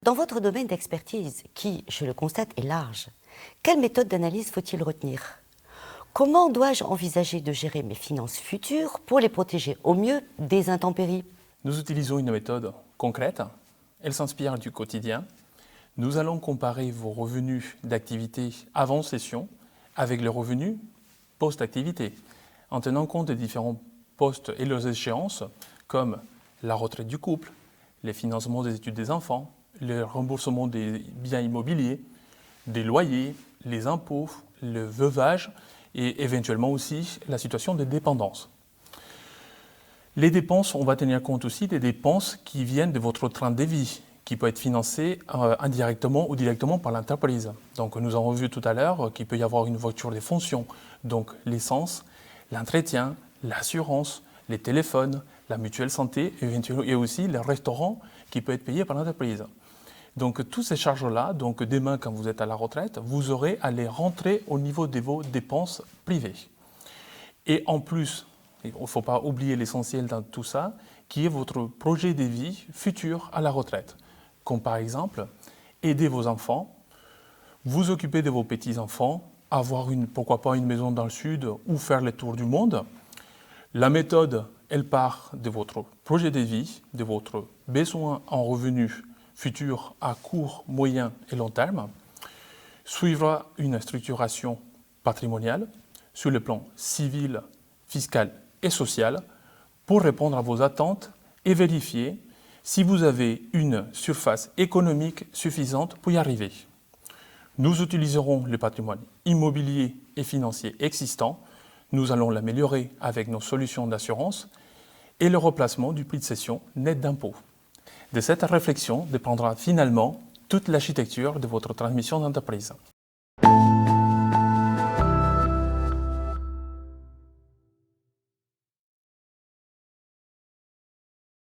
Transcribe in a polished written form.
Dans votre domaine d'expertise, qui, je le constate, est large, quelle méthode d'analyse faut-il retenir? Comment dois-je envisager de gérer mes finances futures pour les protéger au mieux des intempéries? Nous utilisons une méthode concrète. Elle s'inspire du quotidien. Nous allons comparer vos revenus d'activité avant session avec les revenus post-activité, en tenant compte des différents postes et leurs échéances, comme la retraite du couple, les financements des études des enfants, le remboursement des biens immobiliers, des loyers, les impôts, le veuvage et éventuellement aussi la situation de dépendance. Les dépenses, on va tenir compte aussi des dépenses qui viennent de votre train de vie, qui peut être financé indirectement ou directement par l'entreprise. Donc nous avons vu tout à l'heure qu'il peut y avoir une voiture de fonction, donc l'essence, l'entretien, l'assurance, les téléphones, la mutuelle santé et aussi le restaurant qui peut être payé par l'entreprise. Donc toutes ces charges-là, donc demain quand vous êtes à la retraite, vous aurez à les rentrer au niveau de vos dépenses privées. Et en plus, il ne faut pas oublier l'essentiel dans tout ça, qui est votre projet de vie futur à la retraite. Comme par exemple, aider vos enfants, vous occuper de vos petits-enfants, avoir pourquoi pas une maison dans le sud ou faire le tour du monde. La méthode, elle part de votre projet de vie, de votre besoin en revenus futurs à court, moyen et long terme, suivra une structuration patrimoniale sur le plan civil, fiscal et social pour répondre à vos attentes et vérifier si vous avez une surface économique suffisante pour y arriver. Nous utiliserons le patrimoine immobilier et financier existant. Nous allons l'améliorer avec nos solutions d'assurance et le replacement du prix de cession net d'impôt. De cette réflexion dépendra finalement toute l'architecture de votre transmission d'entreprise.